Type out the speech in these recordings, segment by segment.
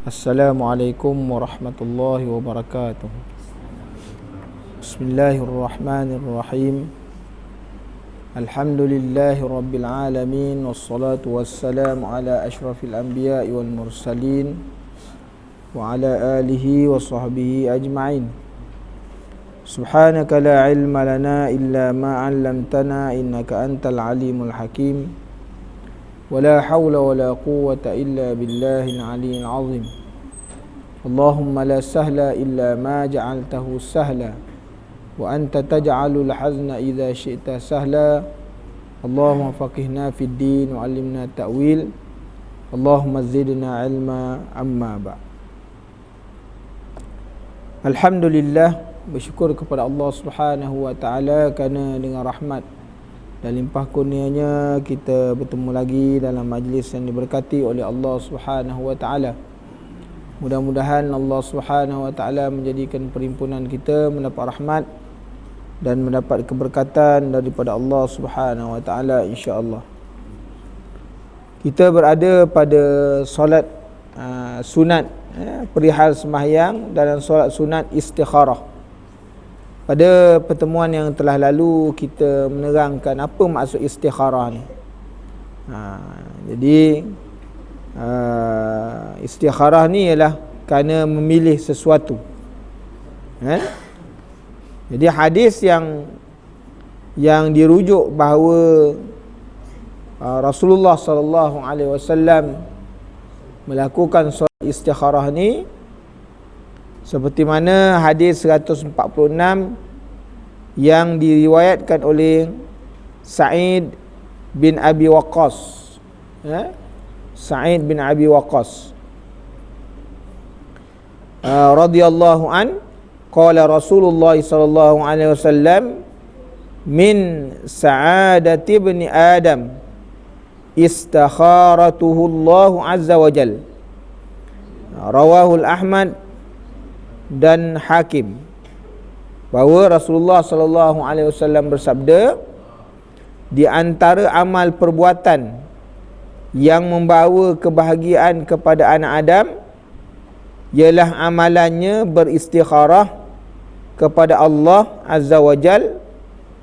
Assalamualaikum warahmatullahi wabarakatuh. Bismillahirrahmanirrahim. Alhamdulillahi rabbil alamin. Wassalatu wassalamu ala ashrafil anbiya'i wal mursalin wa ala alihi wa sahbihi ajma'in. Subhanaka la ilma lana illa ma 'allamtana innaka antal alimul hakim. ولا حول ولا قوة إلا بالله العلي العظيم. اللهم لا سهل إلا ما جعلته سهلا وأنت تجعل الحزن إذا شئت سهلا. اللهم فقهنا في الدين وعلمنا التأويل. اللهم زدنا علما أما بعد. Alhamdulillah, bersyukur kepada Allah Subhanahu wa taala kerana dengan rahmat dan limpah kurnianya kita bertemu lagi dalam majlis yang diberkati oleh Allah Subhanahu wa taala. Mudah-mudahan Allah Subhanahu wa taala menjadikan perhimpunan kita mendapat rahmat dan mendapat keberkatan daripada Allah Subhanahu wa taala, insya-Allah. Kita berada pada solat sunat, perihal sembahyang dan solat sunat istikharah. Pada pertemuan yang telah lalu kita menerangkan apa maksud istikharah ni. Jadi istikharah ni ialah kerana memilih sesuatu. Jadi hadis yang dirujuk bahawa Rasulullah sallallahu alaihi wasallam melakukan solat istikharah ni seperti mana hadis 146 yang diriwayatkan oleh Sa'id bin Abi Waqqas. Sa'id bin Abi Waqqas radhiyallahu an, qala Rasulullah sallallahu alaihi wasallam, min sa'adati ibni Adam istakharatuhu Allah azza wa jal. Rawahu Ahmad dan Hakim, bahawa Rasulullah sallallahu alaihi wasallam bersabda, di antara amal perbuatan yang membawa kebahagiaan kepada anak Adam ialah amalannya beristikharah kepada Allah azza wa jal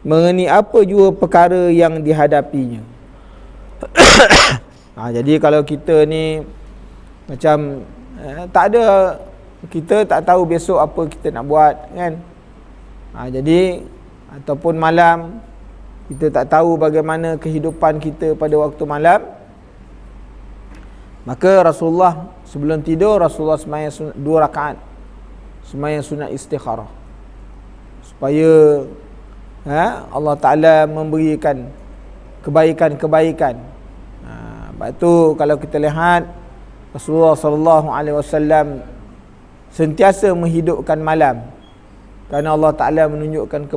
mengenai apa jua perkara yang dihadapinya. Jadi kalau kita ni macam tak ada, kita tak tahu besok apa kita nak buat, kan? Jadi ataupun malam kita tak tahu bagaimana kehidupan kita pada waktu malam, maka Rasulullah sebelum tidur Rasulullah sembahyang 2 rakaat, sembahyang sunat istikharah, supaya Allah Ta'ala memberikan kebaikan-kebaikan. Sebab tu kalau kita lihat Rasulullah sallallahu alaihi wasallam sentiasa menghidupkan malam kerana Allah Ta'ala menunjukkan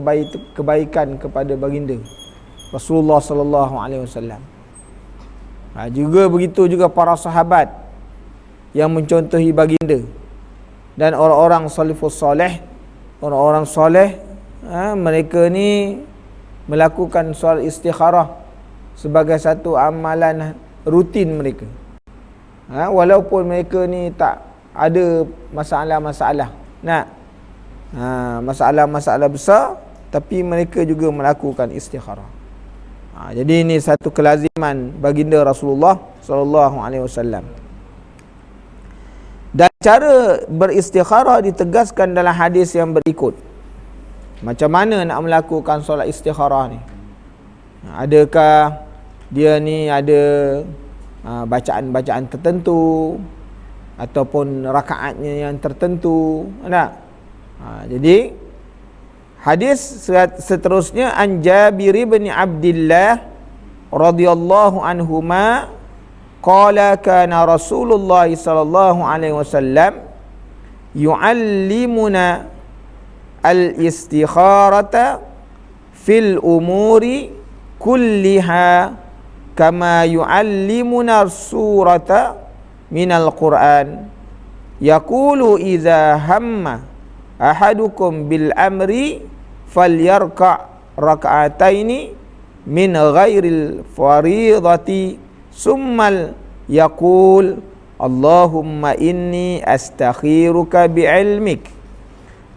kebaikan kepada baginda Rasulullah sallallahu alaihi wasallam. Juga begitu juga para sahabat yang mencontohi baginda dan orang-orang salafus soleh, orang-orang soleh, mereka ni melakukan solat istikharah sebagai satu amalan rutin mereka. Walaupun mereka ni tak ada masalah-masalah, masalah-masalah besar, tapi mereka juga melakukan istikharah. Jadi ini satu kelaziman baginda Rasulullah sallallahu alaihi wasallam. Dan cara beristikharah ditegaskan dalam hadis yang berikut. Macam mana nak melakukan solat istikharah ni? Adakah dia ni ada bacaan-bacaan tertentu ataupun rakaatnya yang tertentu, tak? Jadi hadis seterusnya, an Jabir bin Abdullah radhiyallahu anhuma qala kana Rasulullah sallallahu alaihi wasallam yuallimuna al-istikharata fil umuri kulliha kama yuallimuna surata minal Qur'an. Yaqulu idza hamma ahadukum bil amri falyarka' rak'ataini min ghairil faridati summal yaqul Allahumma inni astakhiruka bi'ilmik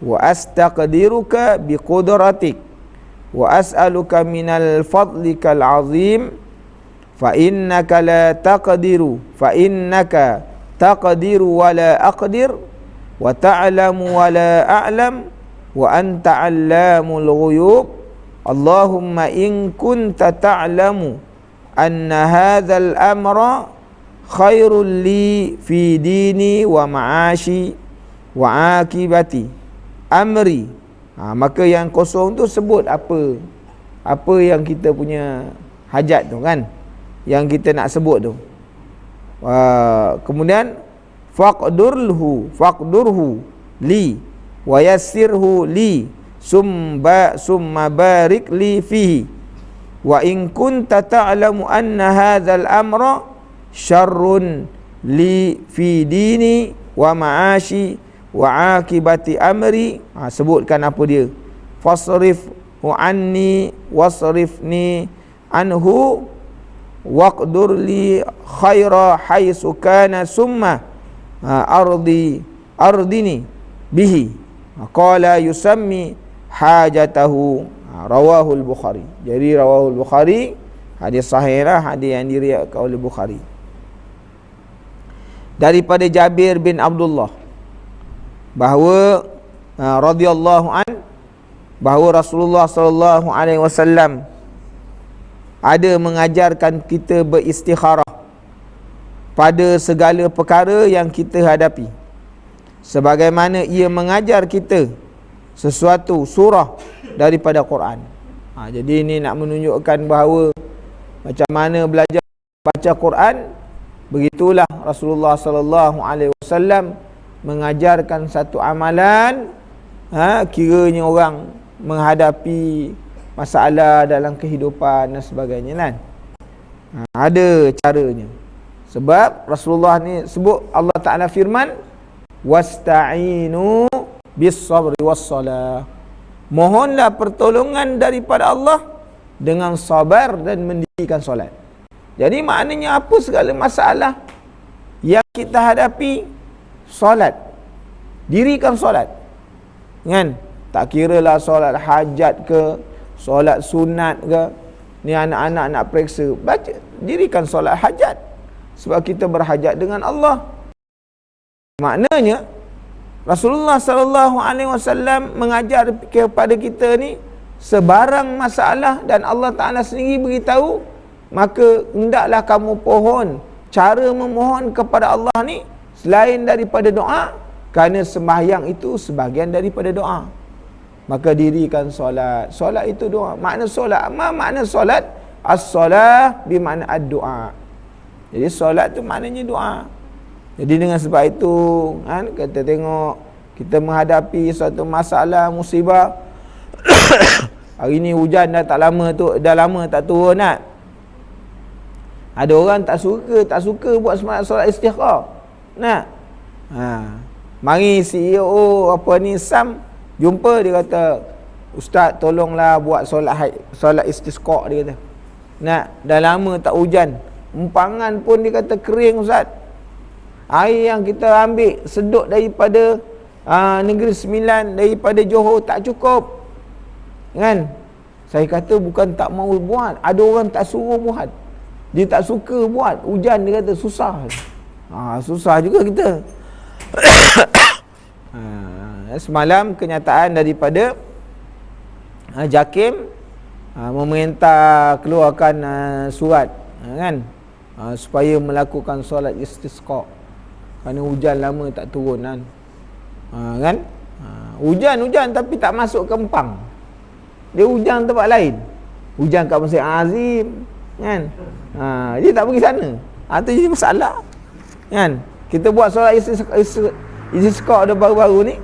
wa astaqdiruka biqudratik wa as'aluka minal fadlikal azim fa innaka taqdiru wa la aqdir wa ta'lamu wa la a'lam wa anta 'allamul ghuyub. Allahumma in kunta ta'lamu anna hadzal amra khairul li fi dini wa ma'ashi wa akibati amri. Maka yang kosong tu sebut apa yang kita punya hajat tu kan, yang kita nak sebut tu. Kemudian faqdurhu li wa yassirhu li summa barik li fihi wa in kunta ta'lamu anna hadzal amra syarrun li fi dini wa ma'ashi wa akibati amri. Sebutkan apa dia. Fasrifhu anni wasrifni anhu waqdur li khaira haitsu kana summa ardini bihi. Qala yusammi hajatahu. Rawahul Bukhari. Jadi rawahul Bukhari, hadis sahih lah, hadis yang diriwayatkan oleh Bukhari. Daripada Jabir bin Abdullah bahawa radhiyallahu an, bahawa Rasulullah sallallahu alaihi wasallam ada mengajarkan kita beristikharah pada segala perkara yang kita hadapi, sebagaimana ia mengajar kita sesuatu surah daripada Quran. Jadi ini nak menunjukkan bahawa macam mana belajar baca Quran, begitulah Rasulullah sallallahu alaihi wasallam mengajarkan satu amalan. Kiranya orang menghadapi masalah dalam kehidupan dan sebagainya kan, ada caranya. Sebab Rasulullah ni sebut, Allah Ta'ala firman, wasta'inu bis sabri was salah. Mohonlah pertolongan daripada Allah dengan sabar dan mendirikan solat. Jadi maknanya apa segala masalah yang kita hadapi, solat, dirikan solat kan. Tak kiralah solat hajat ke, solat sunat ke, ni anak-anak nak periksa, baca, dirikan solat hajat, sebab kita berhajat dengan Allah. Maknanya Rasulullah sallallahu alaihi wasallam mengajar kepada kita ni sebarang masalah dan Allah Ta'ala sendiri beritahu, maka hendaklah kamu pohon cara memohon kepada Allah ni selain daripada doa, kerana sembahyang itu sebahagian daripada doa. Maka dirikan solat. Solat itu doa. Makna solat, makna solat? As-salah bermakna ad-doa. Jadi solat tu maknanya doa. Jadi dengan sebab itu kan, kita tengok kita menghadapi suatu masalah, musibah. Hari ni hujan dah lama tak turun nak. Ada orang tak suka buat solat istikharah. Nak. Mari CEO Sam jumpa, dia kata, Ustaz tolonglah buat solat istisqa, dia kata. Nak, dah lama tak hujan. Empangan pun dia kata kering Ustaz. Air yang kita ambil sedut daripada Negeri Sembilan, daripada Johor tak cukup. Kan? Saya kata bukan tak mau buat, ada orang tak suruh buat. Dia tak suka buat, hujan dia kata susah. Susah juga kita. Semalam kenyataan daripada JAKIM memerintah keluarkan surat kan, supaya melakukan solat istisqa kerana hujan lama tak turun kan. Hujan tapi tak masuk ke Empang, dia hujan tempat lain, hujan kat Masjid Azim kan. Dia tak pergi sana. Itu jadi masalah kan. Kita buat solat istisqa dah baru-baru ni,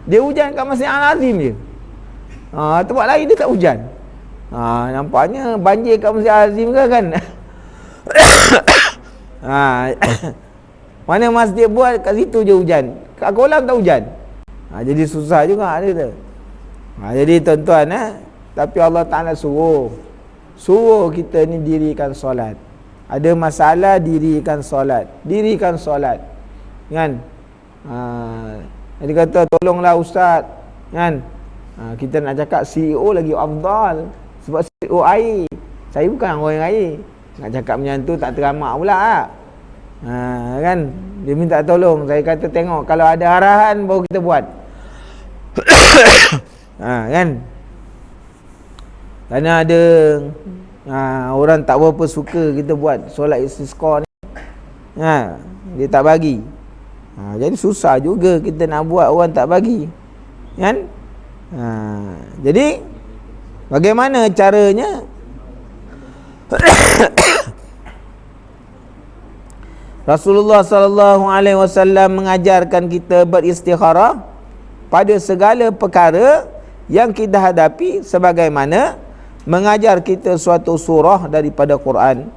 dia hujan kat Masjid Al-Azim je. Tempat lain dia tak hujan. Nampaknya banjir kat Masjid Al-Azim ke kan. Mana masjid buat kat situ je hujan, kat kolam tak hujan. Jadi susah juga dia tu. Jadi tuan-tuan tapi Allah Ta'ala suruh kita ni dirikan solat. Ada masalah, dirikan solat. kan. Dia kata tolonglah ustaz, kan. Kita nak cakap CEO lagi afdal sebab CEO air. Saya bukan orang air. Nak cakap macam tu tak teramak pula. Kan. Dia minta tolong. Saya kata tengok kalau ada arahan baru kita buat. Kan. Kerana ada orang tak berapa suka kita buat solat istisqa ni. Dia tak bagi. Jadi susah juga kita nak buat orang tak bagi. Kan? Jadi bagaimana caranya? Rasulullah sallallahu alaihi wasallam mengajarkan kita beristikharah pada segala perkara yang kita hadapi, sebagaimana mengajar kita suatu surah daripada Quran.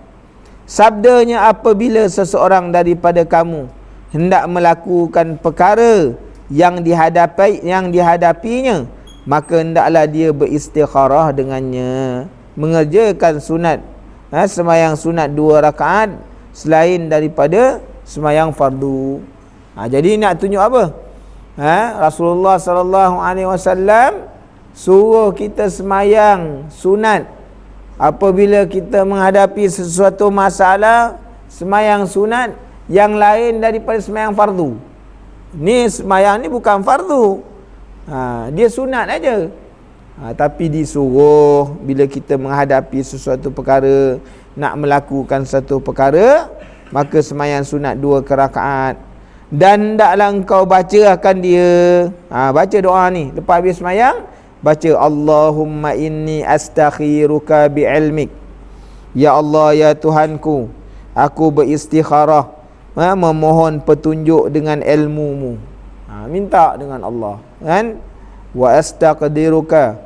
Sabdanya, apabila seseorang daripada kamu hendak melakukan perkara yang dihadapinya, maka hendaklah dia beristikharah dengannya, mengerjakan sunat, sembahyang sunat 2 rakaat selain daripada sembahyang fardu. Jadi nak tunjuk apa? Rasulullah sallallahu alaihi wasallam suruh kita sembahyang sunat apabila kita menghadapi sesuatu masalah, sembahyang sunat yang lain daripada sembahyang fardu. Ni sembahyang ni bukan fardu, dia sunat aja. Tapi disuruh bila kita menghadapi sesuatu perkara, nak melakukan satu perkara, maka sembahyang sunat 2 rakaat. Dan hendaklah engkau baca akan dia. Baca doa ni lepas habis sembahyang, baca Allahumma inni astakhiruka bi'ilmik. Ya Allah, ya Tuhanku, aku beristikharah, memohon petunjuk dengan ilmu-Mu. Minta dengan Allah, kan? Wa astaqdiruka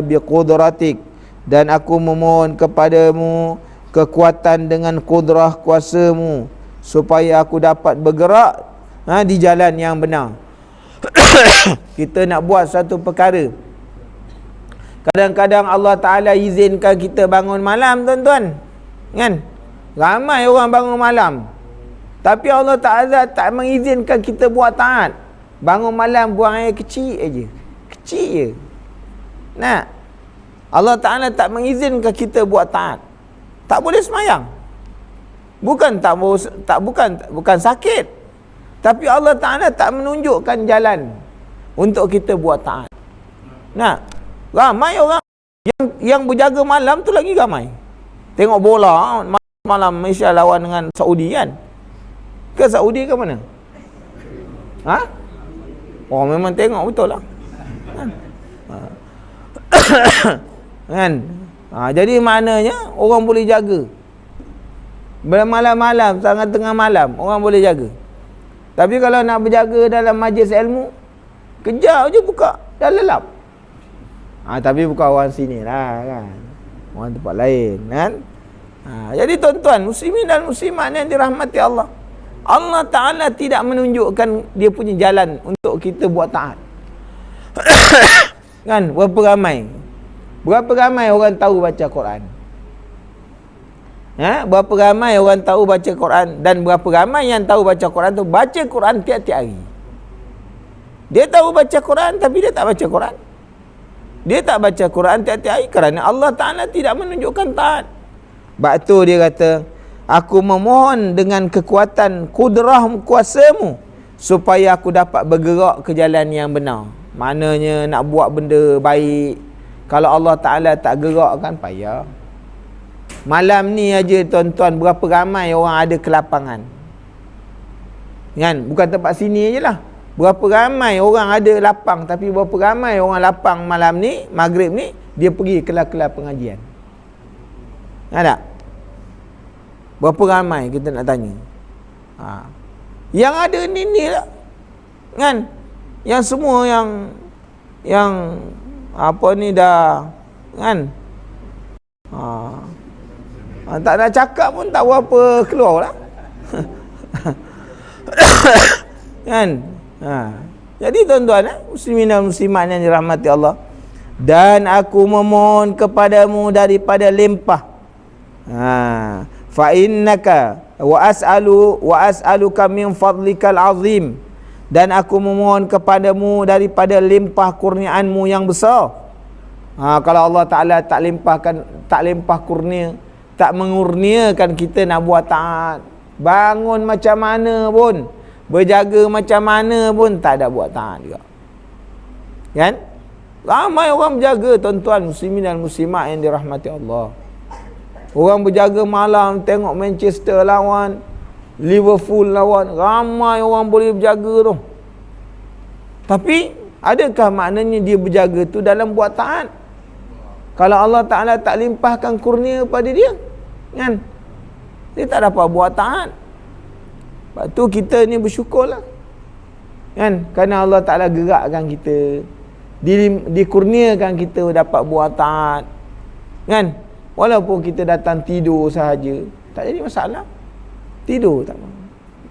biqudratik, dan aku memohon kepadamu kekuatan dengan kudrah kuasa-Mu supaya aku dapat bergerak di jalan yang benar. Kita nak buat satu perkara, kadang-kadang Allah Ta'ala izinkan kita bangun malam, tuan-tuan, kan? Ramai orang bangun malam, tapi Allah Ta'ala tak mengizinkan kita buat taat. Bangun malam buang air kecil aja, kecil je. Allah Ta'ala tak mengizinkan kita buat taat. Tak boleh semayang. Bukan sakit, tapi Allah Ta'ala tak menunjukkan jalan untuk kita buat taat. Ramai orang yang berjaga malam tu lagi ramai. Tengok bola malam Malaysia lawan dengan Saudi, kan? Ke Saudi ke mana? Memang tengok betul lah, kan? Jadi maknanya orang boleh jaga malam-malam, sangat tengah malam orang boleh jaga. Tapi kalau nak berjaga dalam majlis ilmu, kejap je buka, dah lelap. Tapi bukan orang sini lah, kan? Orang tempat lain, kan? Jadi tuan-tuan, muslimin dan muslimat yang dirahmati Allah, Allah Ta'ala tidak menunjukkan dia punya jalan untuk kita buat taat. Kan? Berapa ramai orang tahu baca Quran? Berapa ramai orang tahu baca Quran? Dan berapa ramai yang tahu baca Quran tu baca Quran tiap-tiap hari? Dia tahu baca Quran tapi dia tak baca Quran. Dia tak baca Quran tiap-tiap hari kerana Allah Ta'ala tidak menunjukkan taat. Sebab tu dia kata, aku memohon dengan kekuatan kudrah kuasa-Mu supaya aku dapat bergerak ke jalan yang benar. Maknanya nak buat benda baik, kalau Allah Ta'ala tak gerak, kan payah. Malam ni aja tuan-tuan, berapa ramai orang ada kelapangan, kan? Bukan tempat sini je lah. Berapa ramai orang ada lapang, tapi berapa ramai orang lapang malam ni, maghrib ni, dia pergi kelas-kelas pengajian. Tak? Berapa ramai kita nak tanya? Yang ada ni lah, kan? Yang semua yang apa ni dah, kan? Tak nak cakap pun tak berapa keluar lah. Kan? Jadi tuan-tuan, muslimin dan muslimat yang dirahmati Allah, dan aku memohon kepadamu daripada limpah. Fa innaka wa as'aluka min fadlikal azim, dan aku memohon kepadamu daripada limpah kurniaanmu yang besar. Kalau Allah Ta'ala tak limpah kurnia, tak mengurniakan kita nak buat taat, bangun macam mana pun, berjaga macam mana pun, tak ada buat taat juga. Kan? Ramai orang berjaga, tuan-tuan muslimin dan muslimat yang dirahmati Allah. Orang berjaga malam tengok Manchester lawan, Liverpool lawan, ramai orang boleh berjaga tu. Tapi adakah maknanya dia berjaga tu dalam buat taat? Kalau Allah Ta'ala tak limpahkan kurnia pada dia, kan, dia tak dapat buat taat. Sebab tu kita ni bersyukurlah, kan, kerana Allah Ta'ala gerakkan kita, dikurniakan kita dapat buat taat, kan. Walaupun kita datang tidur sahaja, tak jadi masalah. Tidur tak apa,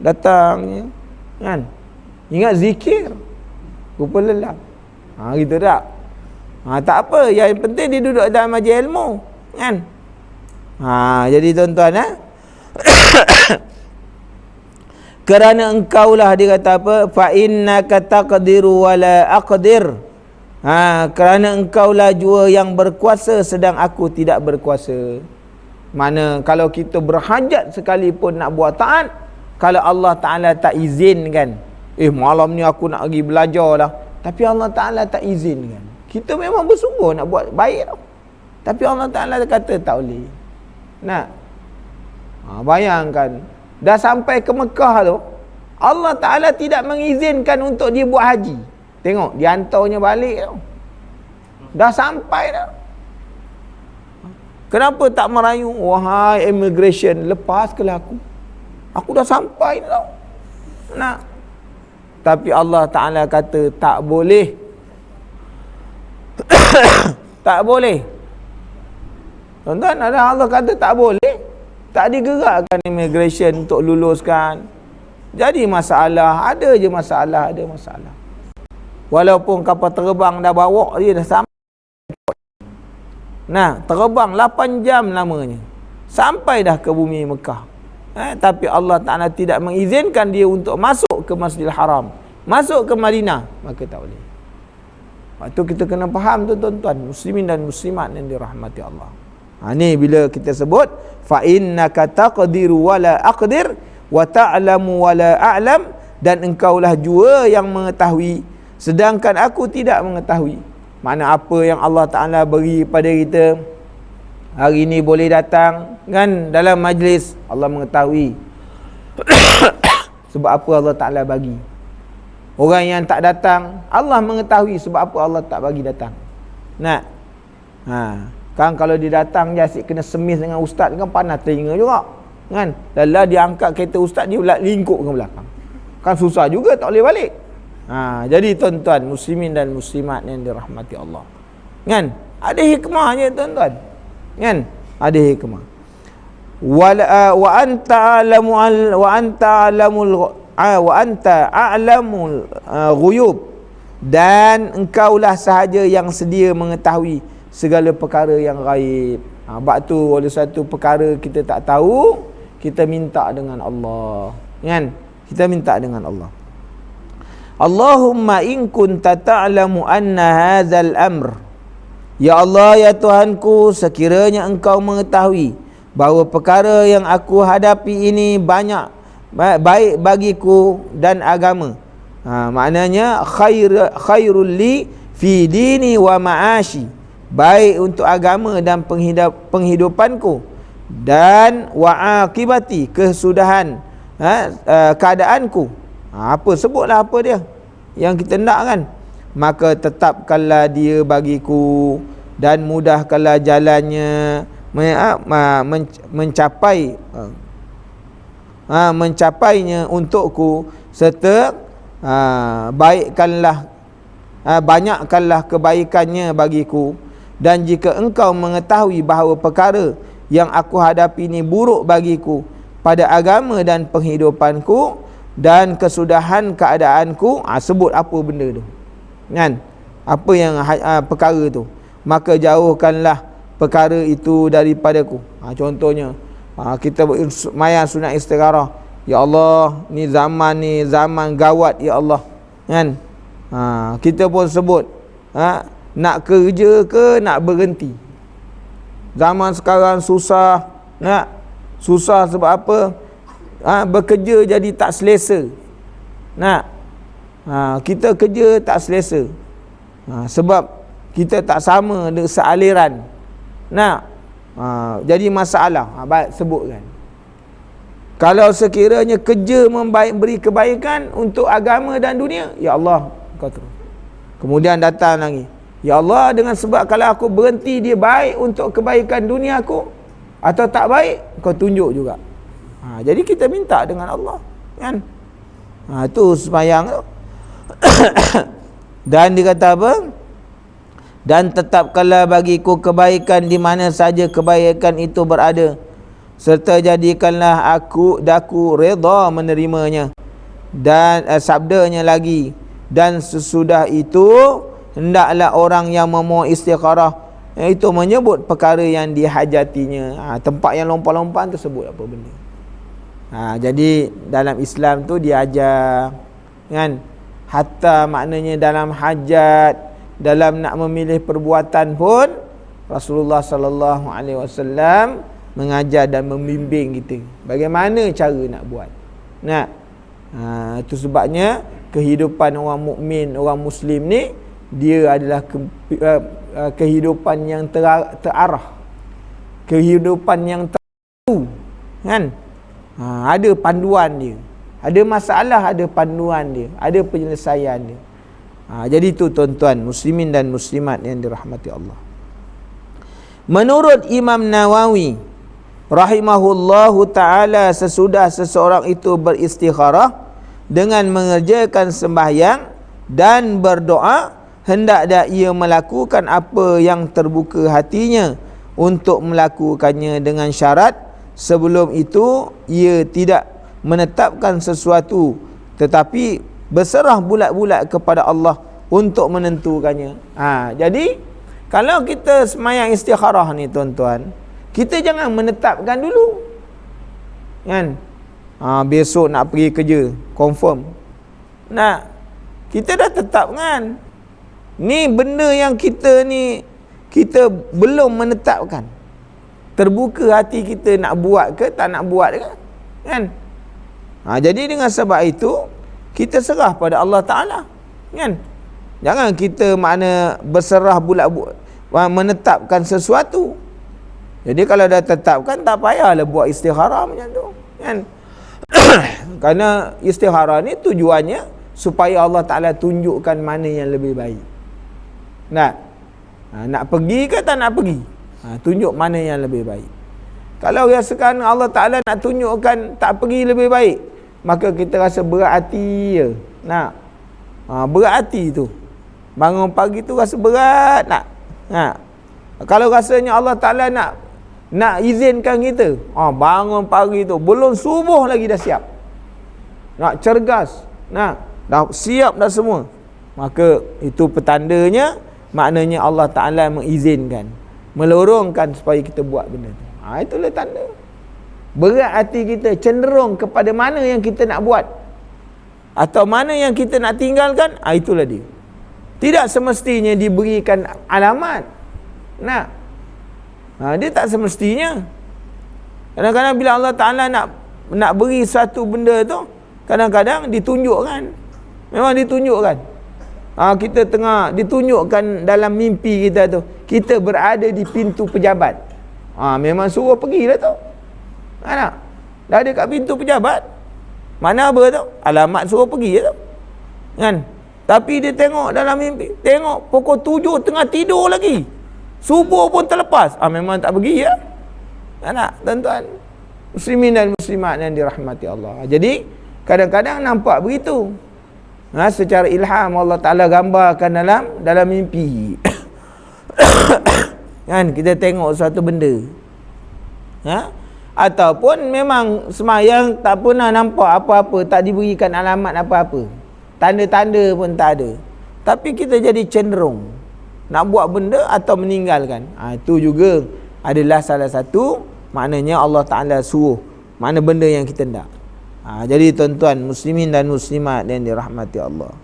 datangnya, kan, ingat zikir, rupa lelah, gitu tak? Tak apa, yang penting dia duduk dalam majlis ilmu, kan. Jadi tuan-tuan, kerana engkaulah, dia kata apa, fa innaka taqdiru wa la aqdir. Kerana engkaulah jua yang berkuasa sedang aku tidak berkuasa. Mana kalau kita berhajat sekalipun nak buat taat, kalau Allah Ta'ala tak izinkan, malam ni aku nak pergi belajar lah, tapi Allah Ta'ala tak izinkan, kita memang bersungguh nak buat baik tau, tapi Allah Ta'ala kata tak boleh. Bayangkan dah sampai ke Mekah tu, Allah Ta'ala tidak mengizinkan untuk dia buat haji. Tengok, dia hantarnya balik tau, dah sampai dah. Kenapa tak merayu, wahai immigration, lepaskanlah aku dah sampai tau. Tapi Allah Ta'ala kata tak boleh. Tak boleh. Tuan-tuan, ada Allah kata tak boleh, tak digerakkan immigration untuk luluskan. Jadi masalah, ada je masalah, ada masalah. Walaupun kapal terbang dah bawa dia dah sampai. Terbang 8 jam lamanya, sampai dah ke bumi Mekah. Tapi Allah Ta'ala tidak mengizinkan dia untuk masuk ke Masjidil Haram, masuk ke Madinah, maka tak boleh. Waktu kita kena faham tu tuan-tuan muslimin dan muslimat yang dirahmati Allah. Ni bila kita sebut fa innaka taqdiru wa la aqdir wa ta'lamu wa la a'lam, dan engkaulah jua yang mengetahui sedangkan aku tidak mengetahui. Mana apa yang Allah Ta'ala beri pada kita hari ni boleh datang, kan, dalam majlis, Allah mengetahui. Sebab apa Allah Ta'ala bagi. Orang yang tak datang, Allah mengetahui sebab apa Allah tak bagi datang. Kan kalau dia datang je asyik kena semis dengan ustaz, kan panas telinga juga, kan. Lala dia angkat kereta ustaz, dia lingkup ke belakang, kan susah juga, tak boleh balik. Jadi tuan-tuan muslimin dan muslimat yang dirahmati Allah, kan, ada hikmahnya tuan-tuan, kan, ada hikmah. Wa anta a'lamul ghuyub, dan engkaulah sahaja yang sedia mengetahui segala perkara yang ghaib. Sebab tu oleh satu perkara kita tak tahu, kita minta dengan Allah, kan, kita minta dengan Allah. Allahumma in kunta ta'lamu anna hadzal amr, ya Allah, ya Tuhanku, sekiranya engkau mengetahui bahawa perkara yang aku hadapi ini banyak baik bagiku dan agama. Maknanya khairul li fi dini wa ma'ashi, baik untuk agama dan penghidupanku, dan wa akibati, kesudahan keadaanku. Apa sebutlah apa dia yang kita nak, kan. Maka tetapkanlah dia bagiku dan mudahkanlah jalannya mencapainya untukku, serta banyakkanlah kebaikannya bagiku. Dan jika engkau mengetahui bahawa perkara yang aku hadapi ini buruk bagiku pada agama dan penghidupanku dan kesudahan keadaanku, sebut apa benda tu, kan, apa yang perkara tu, maka jauhkanlah perkara itu daripadaku. Contohnya Kita semayang sunat istikharah. Ya Allah, ni zaman gawat ya Allah. Kan? Kita pun sebut nak kerja ke nak berhenti. Zaman sekarang susah. Susah sebab apa? Bekerja jadi tak selesa. Kita kerja tak selesa. Sebab kita tak sama dengan sealiran. Jadi masalah. Baik sebutkan. Kalau sekiranya kerja beri kebaikan untuk agama dan dunia, ya Allah, kau terus. Kemudian datang lagi, ya Allah, dengan sebab kalau aku berhenti dia baik untuk kebaikan dunia aku atau tak baik, kau tunjuk juga. Jadi kita minta dengan Allah, kan? Itu sembahyang tu. Dan dikata apa? Dan tetapkanlah bagiku kebaikan di mana saja kebaikan itu berada, serta jadikanlah daku redha menerimanya. Dan sabdanya lagi, dan sesudah itu hendaklah orang yang memohon istikharah itu menyebut perkara yang dihajatinya. Tempat yang lompat-lompat tu sebut apa benda. Jadi dalam Islam tu dia ajar, kan? Hatta maknanya dalam hajat, dalam nak memilih perbuatan pun Rasulullah sallallahu alaihi wasallam mengajar dan membimbing kita bagaimana cara nak buat. Itu sebabnya kehidupan orang mukmin, orang muslim ni dia adalah kehidupan yang terarah, kehidupan yang tahu, kan? Ada panduan dia, ada masalah, ada panduan dia, ada penyelesaian dia. Jadi itu tuan-tuan muslimin dan muslimat yang dirahmati Allah. Menurut Imam Nawawi rahimahullahu ta'ala, sesudah seseorang itu beristikharah dengan mengerjakan sembahyang dan berdoa, hendaklah ia melakukan apa yang terbuka hatinya untuk melakukannya dengan syarat sebelum itu ia tidak menetapkan sesuatu, tetapi berserah bulat-bulat kepada Allah untuk menentukannya. Jadi kalau kita sembahyang istikharah ni tuan-tuan, kita jangan menetapkan dulu, kan? Besok nak pergi kerja, confirm. Kita dah tetapkan. Ni benda yang kita belum menetapkan. Terbuka hati kita nak buat ke tak nak buat ke, kan? Jadi dengan sebab itu kita serah pada Allah Ta'ala, kan? Jangan kita berserah bulat-bulat menetapkan sesuatu. Jadi kalau dah tetapkan, tak payahlah buat istikharah macam tu, kan? Kerana istikharah ni tujuannya supaya Allah Ta'ala tunjukkan mana yang lebih baik. Nak pergi ke tak nak pergi, tunjuk mana yang lebih baik. Kalau rasakan Allah Ta'ala nak tunjukkan tak pergi lebih baik, maka kita rasa berat hati je. Berat hati tu, bangun pagi tu rasa berat Kalau rasanya Allah Ta'ala nak izinkan kita, bangun pagi tu belum subuh lagi dah siap, nak cergas, dah siap dah semua, maka itu petandanya, maknanya Allah Ta'ala mengizinkan, melorongkan supaya kita buat benda tu. Itulah tanda berat hati kita, cenderung kepada mana yang kita nak buat atau mana yang kita nak tinggalkan. Itulah dia. Tidak semestinya diberikan alamat. Dia tak semestinya. Kadang-kadang bila Allah Ta'ala nak beri satu benda tu, kadang-kadang ditunjukkan. Memang ditunjukkan. Kita tengah ditunjukkan dalam mimpi kita tu, kita berada di pintu pejabat. Memang suruh pergi lah tu. Dah ada kat pintu pejabat. Mana apa tu? Alamat suruh pergi tu, kan? Tapi dia tengok dalam mimpi, tengok pukul 7 tengah tidur lagi, subuh pun terlepas. Memang tak pergi ya. Tak, tuan-tuan muslimin dan muslimat yang dirahmati Allah. Jadi kadang-kadang nampak begitu. Secara ilham Allah Ta'ala gambarkan dalam mimpi. Kan, kita tengok suatu benda. Ataupun memang semayang tak pernah nampak apa-apa, tak diberikan alamat apa-apa, tanda-tanda pun tak ada, tapi kita jadi cenderung nak buat benda atau meninggalkan. Itu juga adalah salah satu maknanya Allah Ta'ala suruh. Mana benda yang kita nak. Jadi tuan-tuan muslimin dan muslimat yang dirahmati Allah.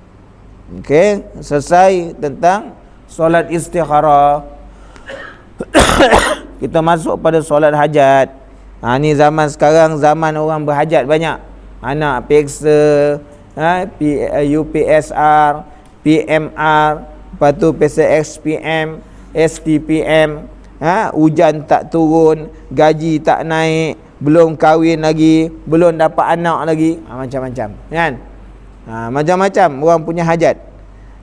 Okey, selesai tentang solat istikharah. Kita masuk pada solat hajat. Ni zaman sekarang, zaman orang berhajat banyak. Anak periksa, UPSR, PMR, lepas tu PCXPM, STPM, hujan tak turun, gaji tak naik, belum kahwin lagi, belum dapat anak lagi, macam-macam kan. Macam-macam orang punya hajat.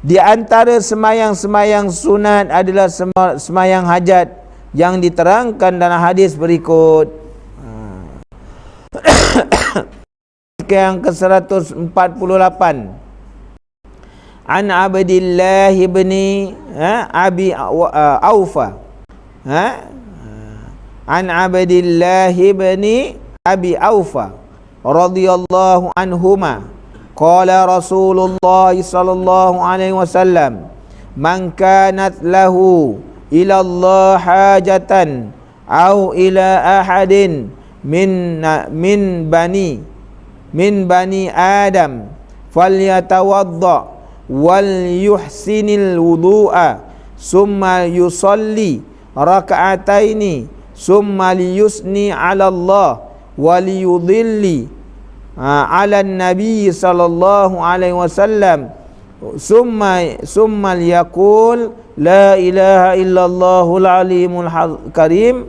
Di antara semayang-semayang sunat adalah semayang hajat yang diterangkan dalam hadis berikut. Yang ke-148, An Abdillah ibni Abi Aufa, An Abdillah ibni Abi Aufa radhiyallahu anhuma qala Rasulullah sallallahu alaihi wasallam, man kanat lahu ila Allah hajatan au ila ahadin min bani Adam falyatawadda wal yuhsinil wudu'a summa yusalli raka'ataini summa liyusni 'ala Allah wa liyudhilli 'ala an-nabi sallallahu alaihi wasallam summa liyaqul la ilaha illallahul alimul karim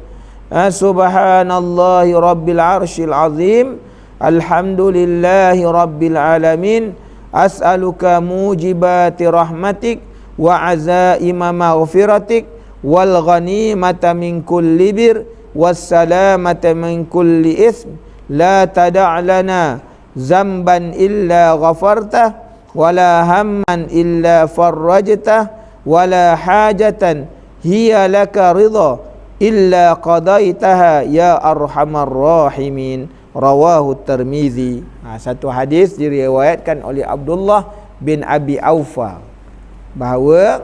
subhanallahi rabbil arsyil azim alhamdulillahi rabbil alamin as'aluka mujibati rahmatik wa azaima maghfiratik wal ghanimata min kulli bir was salamata min kulli ism la tada' lana zamban illa ghafartah wala hamman illa farrajtah wala hajatan hiya laka ridha illa qadaitaha ya arhamar rahimin. Rawahu Tirmizi. Satu hadis diriwayatkan oleh Abdullah bin Abi Aufa bahawa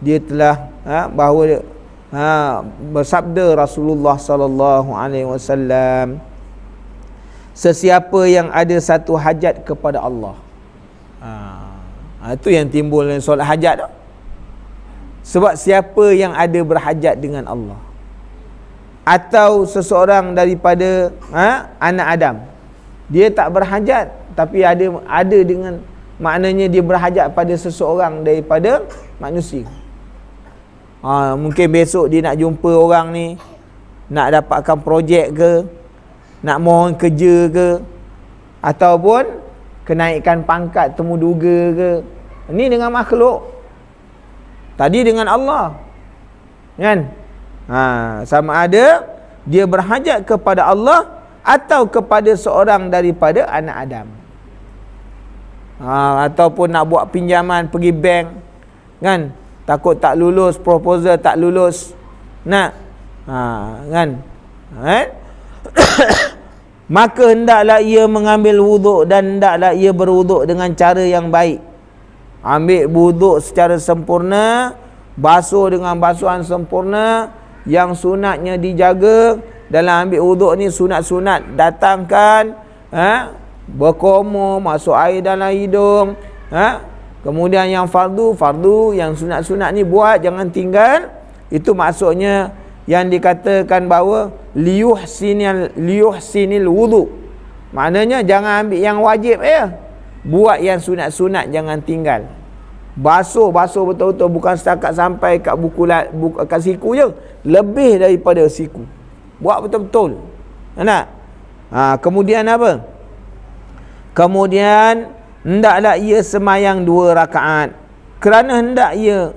dia telah bahawa bersabda Rasulullah sallallahu alaihi wasallam, sesiapa yang ada satu hajat kepada Allah. Itu yang timbul dalam solat hajat tu. Sebab siapa yang ada berhajat dengan Allah atau seseorang daripada anak Adam, dia tak berhajat tapi ada dengan maknanya dia berhajat pada seseorang daripada manusia. Mungkin besok dia nak jumpa orang ni, nak dapatkan projek ke, nak mohon kerja ke, ataupun kenaikan pangkat temuduga ke. Ini dengan makhluk, tadi dengan Allah kan. Sama ada dia berhajat kepada Allah atau kepada seorang daripada anak Adam. Ataupun nak buat pinjaman pergi bank kan, takut tak lulus, proposal tak lulus, nak kan. Maka hendaklah ia mengambil wuduk dan hendaklah ia berwuduk dengan cara yang baik. Ambil wuduk secara sempurna, basuh dengan basuhan sempurna. Yang sunatnya dijaga. Dalam ambil wuduk ni sunat-sunat datangkan, berkumur, masuk air dalam hidung, kemudian yang fardu, yang sunat-sunat ni buat, jangan tinggal. Itu maksudnya yang dikatakan bahawa liyuhsinil wudu. Maknanya jangan ambil yang wajib buat yang sunat-sunat, jangan tinggal. Basuh betul-betul, bukan setakat sampai kat kat siku je, lebih daripada siku. Buat betul-betul. Nak? Kemudian apa? Kemudian hendaklah ia semayang 2 rakaat. Kerana hendak ia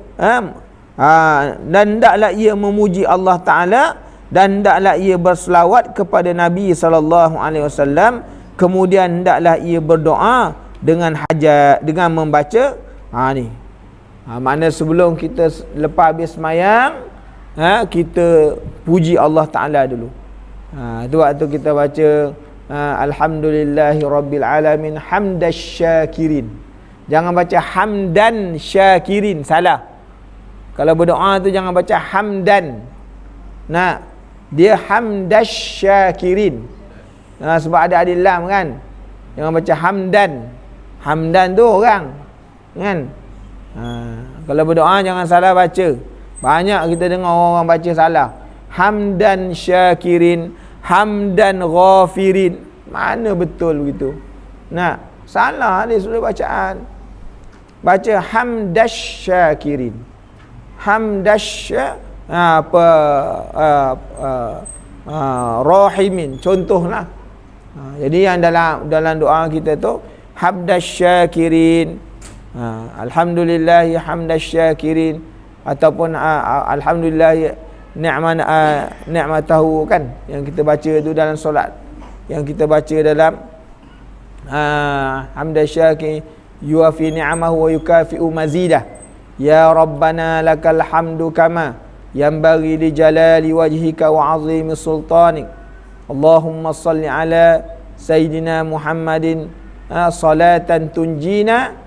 dan hendaklah ia memuji Allah Ta'ala, dan hendaklah ia berselawat kepada Nabi SAW. Kemudian hendaklah ia berdoa dengan hajat, dengan membaca makna sebelum kita lepas habis semayang, kita puji Allah Ta'ala dulu. Itu waktu kita baca alhamdulillahi rabbil alamin hamdash syakirin. Jangan baca hamdan syakirin, salah. Kalau berdoa tu jangan baca hamdan. Dia hamdash syakirin. Sebab ada adil lam kan. Jangan baca hamdan. Hamdan tu orang. Kan? Kalau berdoa jangan salah baca. Banyak kita dengar orang baca salah. Hamdan syakirin, hamdan ghafirin. Mana betul begitu? Nah, salah dia sudah bacaan. Baca hamdash syakirin. Hamdash rahimin. Contohlah. Jadi yang dalam doa kita tu hamdash syakirin, alhamdulillahi hamdash syakirin, ataupun alhamdulillah ni'matahu kan, yang kita baca tu dalam solat, yang kita baca dalam hamdash syakirin yuafi ni'amahu wa yukafi'u mazidah, ya rabbana lakal hamdu kama yanbaghi li jalali wajhika wa 'azimi sultanik, Allahumma salli ala Sayyidina Muhammadin salatan tunjina.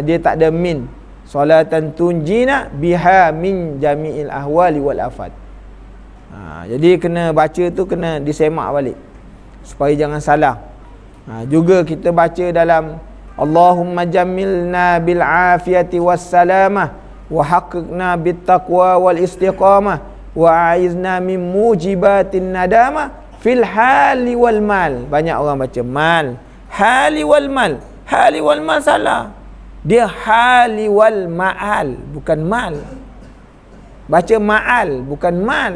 Dia tak ada min. Salatan tunjina biha min jami'il ahwali wal afat. Jadi kena baca tu kena disemak balik supaya jangan salah. Juga kita baca dalam Allahumma jammilna bil afiyati was salamah wa haqqiqna bit taqwa wal istiqamah wa a'izna min mujibatin nadamah fil hali wal mal. Banyak orang baca mal, hali wal mal. Hali wal mal salah. Dia hali wal ma'al, bukan mal. Baca ma'al, bukan mal.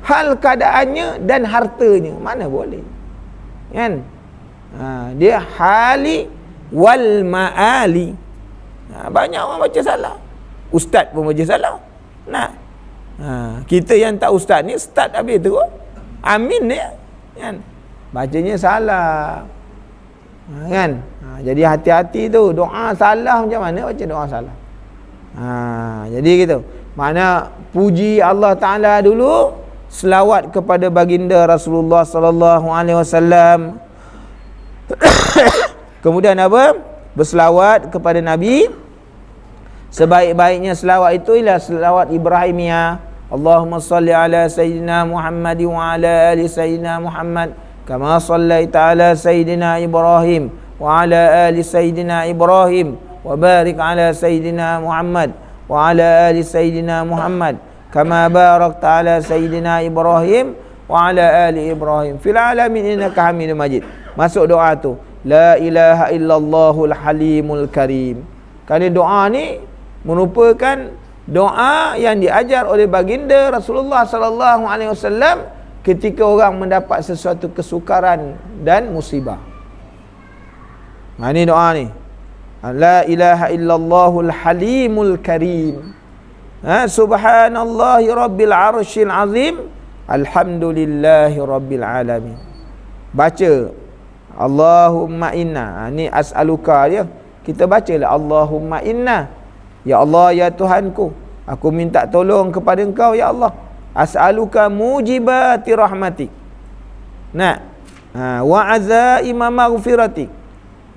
Hal keadaannya dan hartanya. Mana boleh? Kan? Dia hali wal ma'ali. Banyak orang baca salah. Ustaz pun baca salah. Nah. Kita yang tak ustaz ni start habis terus. Amin dia. Kan? Bacanya salah. Kan? Jadi hati-hati tu. Doa salah macam mana baca doa salah. Jadi gitu. Mana puji Allah Ta'ala dulu, selawat kepada baginda Rasulullah sallallahu alaihi wasallam. Kemudian apa? Berselawat kepada Nabi. Sebaik-baiknya selawat itu ialah selawat Ibrahimiyah. Allahumma salli ala Sayyidina Muhammad wa ala ali Sayyidina Muhammad kama sallaita ala Sayyidina Ibrahim wa ala ali Sayyidina Ibrahim wa barik ala Sayyidina Muhammad wa ala ali Sayyidina Muhammad kama barakta ala Sayyidina Ibrahim wa ala ali Ibrahim fil alamin innaka Hamidum Majid. Masuk doa tu, la ilaha illallahul halimul karim. Kerana doa ni merupakan doa yang diajar oleh baginda Rasulullah sallallahu alaihi wasallam ketika orang mendapat sesuatu kesukaran dan musibah. Ini doa ni. La ilaha illallahul halimul karim. Subhanallahi rabbil arsyil azim. Alhamdulillahi rabbil alamin. Baca Allahumma inna. Ni as'aluka dia. Kita bacalah Allahumma inna. Ya Allah, ya Tuhanku, aku minta tolong kepada Engkau, ya Allah. As'aluka mujibati rahmatik. Wa azaima maghfiratik.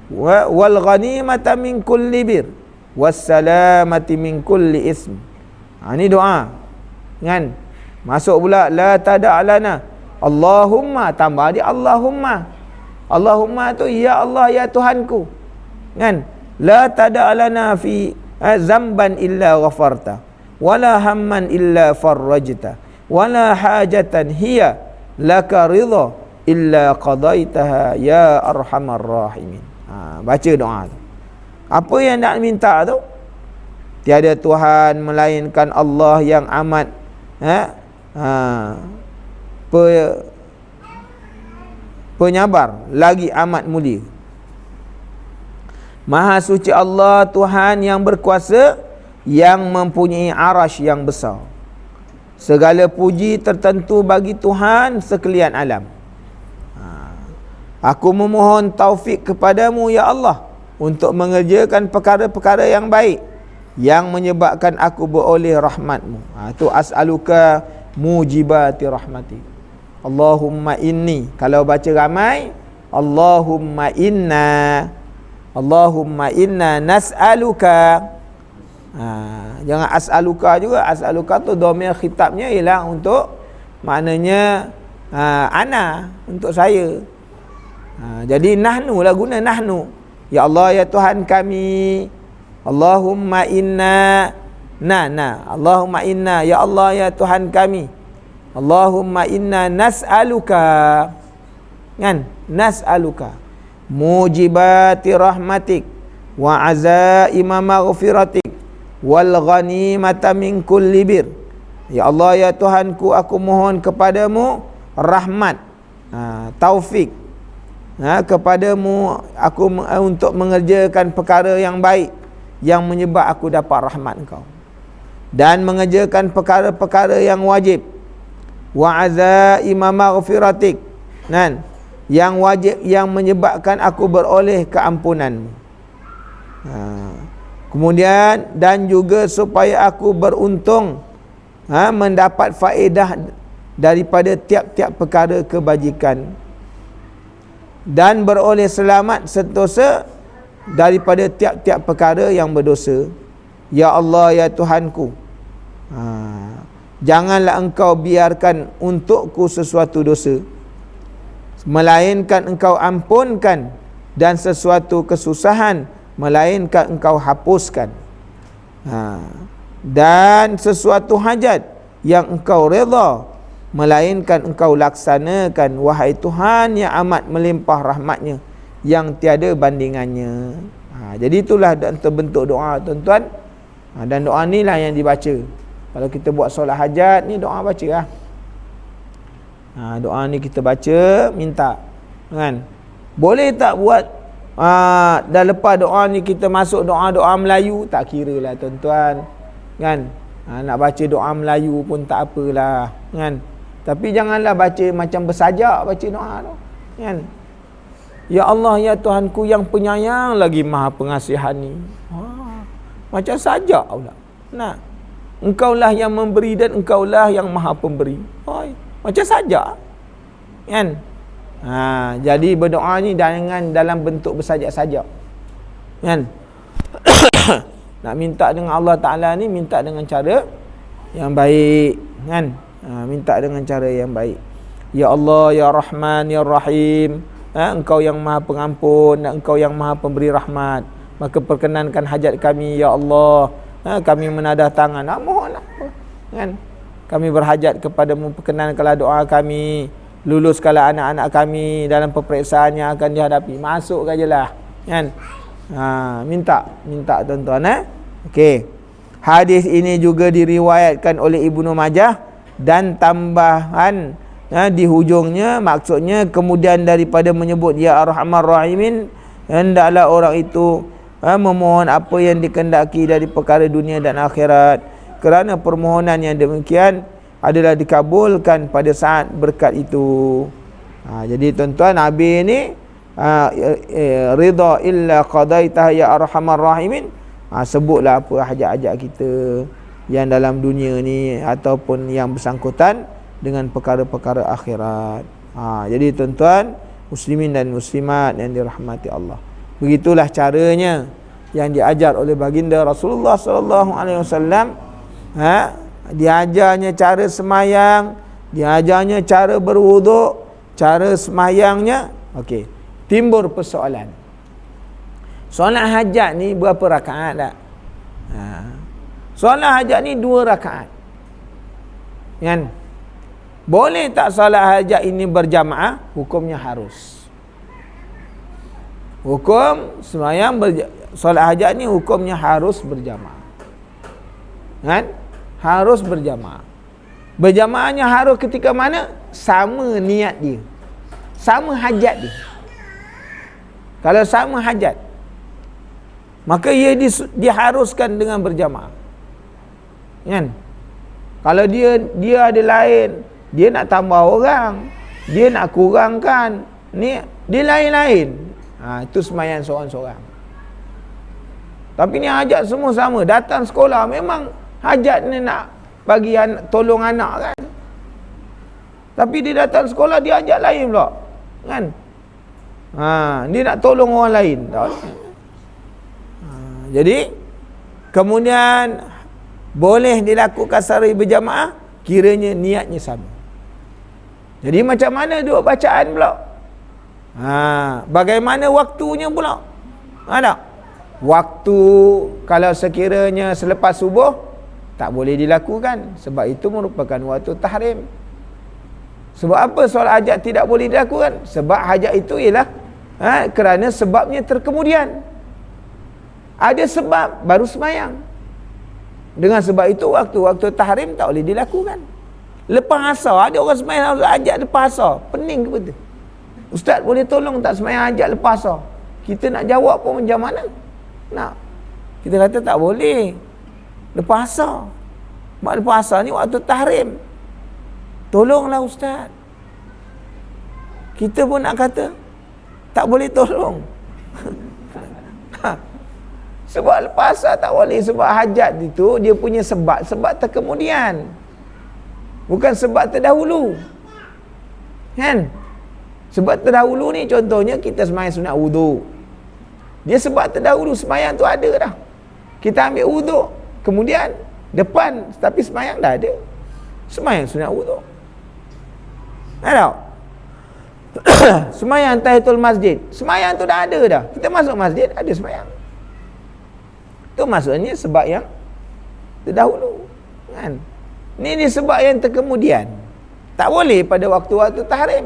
Wal ghanimata min kulli bir. Wassalamati min kulli ism. Ini doa. Kan? Masuk pula la tada'lana. Allahumma, tambah dia Allahumma. Allahumma tu ya Allah, ya Tuhanku. Kan? La tada'lana fi zamban illa ghafarta wala hamman illa farrajta wala hajatan hiya laka ridha illa qadaitaha ya arhamar rahimin. Baca doa tu. Apa yang nak minta tu? Tiada Tuhan melainkan Allah yang amat penyabar lagi amat mulia. Maha suci Allah, Tuhan yang berkuasa, yang mempunyai arasy yang besar. Segala puji tertentu bagi Tuhan sekalian alam. Aku memohon taufik kepadamu ya Allah untuk mengerjakan perkara-perkara yang baik yang menyebabkan aku beroleh rahmatmu. Itu as'aluka mujibati rahmatik. Allahumma inni. Kalau baca ramai, Allahumma inna. Allahumma inna nas'aluka. Jangan as'aluka juga. As'aluka tu dhamir khitabnya ialah untuk maknanya ana, untuk saya. Jadi nahnu lah guna nahnu. Ya Allah, ya Tuhan kami. Allahumma inna Allahumma inna, ya Allah, ya Tuhan kami. Allahumma inna nas'aluka, kan, nas'aluka mujibati rahmatik wa azaima maghfiratik wal ghanimata min kulli bir. Ya Allah, ya Tuhanku, aku mohon kepadamu rahmat, taufik, kepadamu aku untuk mengerjakan perkara yang baik yang menyebab aku dapat rahmat Engkau, dan mengerjakan perkara-perkara yang wajib, wa azaima maghfiratik, kan, yang wajib yang menyebabkan aku beroleh keampunanmu. Kemudian dan juga supaya aku beruntung, mendapat faedah daripada tiap-tiap perkara kebajikan, dan beroleh selamat sentosa daripada tiap-tiap perkara yang berdosa. Ya Allah, ya Tuhanku, janganlah Engkau biarkan untukku sesuatu dosa, melainkan Engkau ampunkan, dan sesuatu kesusahan melainkan Engkau hapuskan, dan sesuatu hajat yang Engkau redha melainkan Engkau laksanakan, wahai Tuhan yang amat melimpah rahmatnya yang tiada bandingannya. Jadi itulah terbentuk doa, tuan-tuan. Dan doa ni lah yang dibaca kalau kita buat solat hajat ni. Doa baca lah. Doa ni kita baca, minta, kan. Boleh tak buat dah lepas doa ni kita masuk doa-doa Melayu? Tak kira lah, tuan-tuan, kan. Nak baca doa Melayu pun tak apalah, kan. Tapi janganlah baca macam bersajak baca doa tu, kan. Ya Allah, ya Tuhanku yang penyayang lagi maha pengasihani. Macam sajak pula. Nah, Engkaulah yang memberi dan Engkaulah yang maha pemberi. Macam sajak, kan. Jadi berdoa ni dengan dalam bentuk bersajak-sajak, kan. Nak minta dengan Allah Ta'ala ni, minta dengan cara yang baik, kan. Minta dengan cara yang baik. Ya Allah, ya Rahman, ya Rahim, Engkau yang maha pengampun dan Engkau yang maha pemberi rahmat, maka perkenankan hajat kami, ya Allah. Kami menadah tangan, mohon apa, kan. Kami berhajat kepadamu, perkenankanlah doa kami, luluskanlah anak-anak kami dalam peperiksaan yang akan dihadapi. Masuk sajalah, kan. Minta tuan-tuan. Okey. Hadis ini juga diriwayatkan oleh Ibnu Majah, dan tambahan di hujungnya, maksudnya kemudian daripada menyebut ya Arhamar Rahimin, hendaklah orang itu memohon apa yang dikehendaki dari perkara dunia dan akhirat, kerana permohonan yang demikian adalah dikabulkan pada saat berkat itu. Jadi tuan-tuan, Nabi ni ridha illa qadaitah ya Arhamar Rahimin, sebutlah apa hajat-hajat kita yang dalam dunia ni ataupun yang bersangkutan dengan perkara-perkara akhirat. Jadi tuan-tuan muslimin dan muslimat yang dirahmati Allah, begitulah caranya yang diajar oleh baginda Rasulullah sallallahu alaihi wasallam. Diajarnya cara semayang, diajarnya cara berwuduk, cara semayangnya. Okey, timbul persoalan, solat hajat ni berapa rakaat tak? Solat hajat ni 2 rakaat, kan. Boleh tak solat hajat ini berjamaah? Hukumnya harus. Hukum semayang solat hajat ni hukumnya harus berjamaah, kan. Harus berjamaah. Berjamaahnya harus ketika mana? Sama niat dia, sama hajat dia. Kalau sama hajat, maka ia diharuskan dengan berjamaah, kan. Kalau dia ada lain, dia nak tambah orang, dia nak kurangkan, ni dia lain-lain, itu sembahyang seorang-seorang. Tapi ni hajat semua sama. Datang sekolah memang hajat ni nak bagi tolong anak, kan. Tapi dia datang sekolah, dia hajat lain pula, kan. Dia nak tolong orang lain. Jadi kemudian boleh dilakukan secara berjamaah kiranya niatnya sama. Jadi macam mana duk bacaan pula? Bagaimana waktunya pula? Tak? Waktu kalau sekiranya selepas subuh tak boleh dilakukan, sebab itu merupakan waktu tahrim. Sebab apa solat hajat tidak boleh dilakukan? Sebab hajat itu ialah kerana sebabnya terkemudian. Ada sebab baru semayang. Dengan sebab itu waktu-waktu tahrim tak boleh dilakukan. Lepas asar, ada orang semayang hajat lepas asar. Pening ke betul? Ustaz boleh tolong tak semayang hajat lepas asar? Kita nak jawab pun macam mana? Nak. Kita kata tak boleh. Lepas asar. Mak lepas asar ni waktu tahrim. Tolonglah Ustaz. Kita pun nak kata tak boleh tolong. Sebab lepas asar tak boleh. Sebab hajat itu dia punya sebab terkemudian, bukan sebab terdahulu. Kan? Sebab terdahulu ni contohnya kita semayang sunat wuduk. Dia sebab terdahulu semayang tu ada dah. Kita ambil wuduk, kemudian depan tapi semayang dah ada. Semayang sunat wuduk. Tak? Semayang tahiyatul masjid, semayang tu dah ada dah. Kita masuk masjid ada semayang. Itu maksudnya sebab yang terdahulu. Kan? Ini sebab yang terkemudian. Tak boleh pada waktu-waktu tahrim.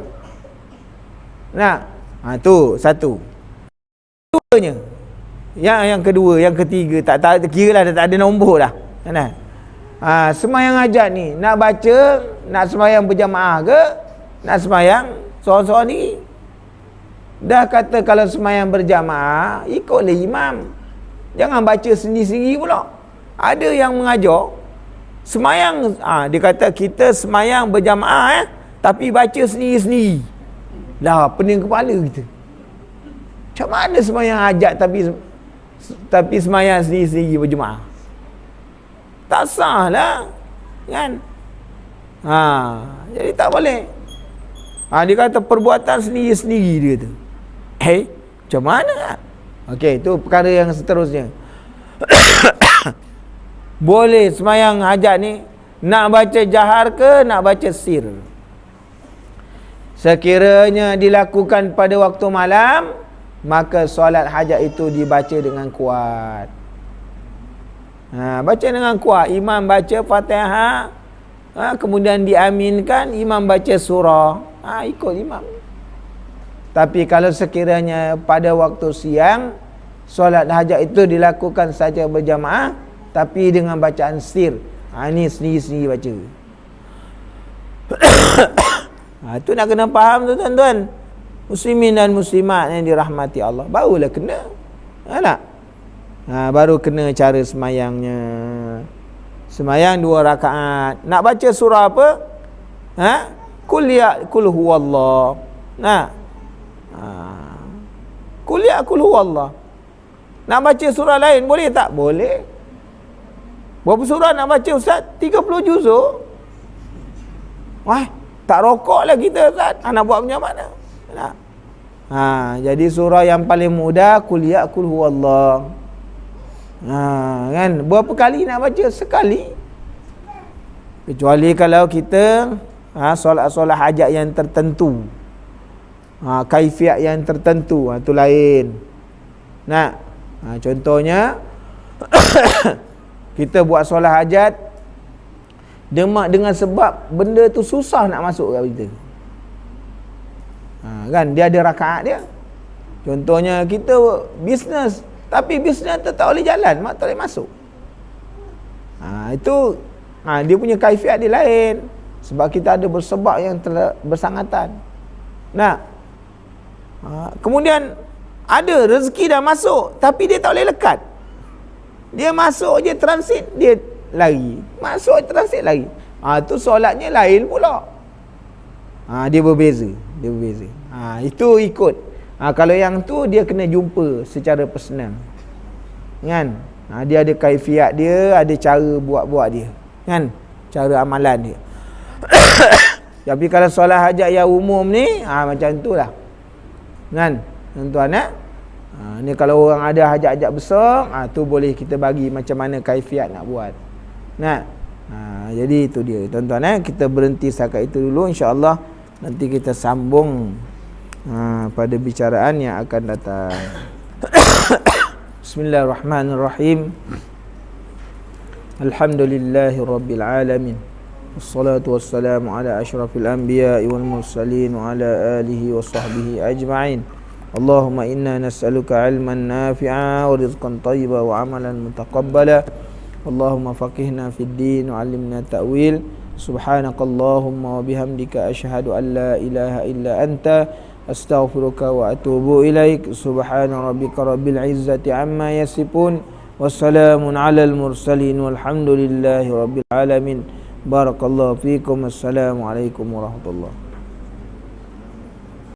Nah, tu satu. Keduanya, yang kedua, yang ketiga, tak kira lah, tak ada nombor dah. Kan? Semayang hajat ni nak baca, nak semayang berjamaah ke, nak semayang seorang-seorang ni? Dah kata kalau semayang berjamaah, ikutlah imam. Jangan baca sendiri-sendiri pula. Ada yang mengajar semayang, dia kata kita semayang berjamaah tapi baca sendiri-sendiri. Lah, pening kepala kita. Macam mana semayang hajat tapi semayang sendiri-sendiri berjemaah? Tak sah lah. Kan? Jadi tak boleh. Dia kata perbuatan sendiri-sendiri dia tu. Macam mana? Okey, itu perkara yang seterusnya. Boleh semayang hajat ni nak baca jahar ke nak baca sir? Sekiranya dilakukan pada waktu malam, maka solat hajat itu dibaca dengan kuat. Baca dengan kuat. Imam baca Fatihah, kemudian diaminkan, imam baca surah. Ikut imam. Tapi kalau sekiranya pada waktu siang, solat hajat itu dilakukan saja berjamaah, tapi dengan bacaan sir. Ini sendiri-sendiri baca. Itu nak kena faham tu tuan-tuan. Muslimin dan muslimat yang dirahmati Allah, barulah kena. Tak? Baru kena cara semayangnya. Semayang 2 rakaat. Nak baca surah apa? Qul huwallah. Qul huwallah. Nak baca surah lain boleh tak? Boleh. Berapa surah nak baca Ustaz? 30 juzuk. Tak rokok lah kita Ustaz. Nak buat macam mana? Tak. Jadi surah yang paling mudah qul huwallah. Kan? Berapa kali nak baca? Sekali. Kecuali kalau kita solat-solat hajat yang tertentu, kaifiat yang tertentu, itu lain. Contohnya kita buat solat hajat dengan sebab benda tu susah nak masuk kat kita. Kan dia ada rakaat dia. Contohnya kita bisnes, tapi bisnes tu tak boleh jalan, tak boleh masuk. Itu dia punya kaifiat dia lain, sebab kita ada bersebab yang bersangatan. Kemudian ada rezeki dah masuk, tapi dia tak boleh lekat. Dia masuk je transit, dia lari. Masuk transit lari. Tu solatnya lain pula. Dia berbeza. Itu ikut. Kalau yang tu dia kena jumpa secara personal. Kan? Dia ada kaifiat dia, ada cara buat dia. Kan? Cara amalan dia. Tapi kalau solat hajat yang umum ni, macam tu lah. Kan? Tuan-tuan ni kalau orang ada hajat-hajat besar, tu boleh kita bagi macam mana kaifiat nak buat. Jadi itu dia tuan-tuan. Kita berhenti setakat itu dulu, insya-Allah nanti kita sambung pada bicaraan yang akan datang. Bismillahirrahmanirrahim. Alhamdulillahirabbil alamin. Wassalatu wassalamu ala asyrafil anbiya'i wal mursalin wa ala alihi wa sahbihi ajma'in. Allahumma inna nas'aluka ilman nafi'a wa rizqan thayyiban wa amalan mutaqabbala. Allahumma faqihna fid din wa 'allimna ta'wil. Subhanakallahumma wa bihamdika asyhadu an la ilaha illa anta astaghfiruka wa atubu ilaik. Subhana rabbika rabbil izzati amma yasifun. Wassalamun 'alal mursalin walhamdulillahi rabbil alamin. Barakallahu fiikum. Assalamualaikum warahmatullahi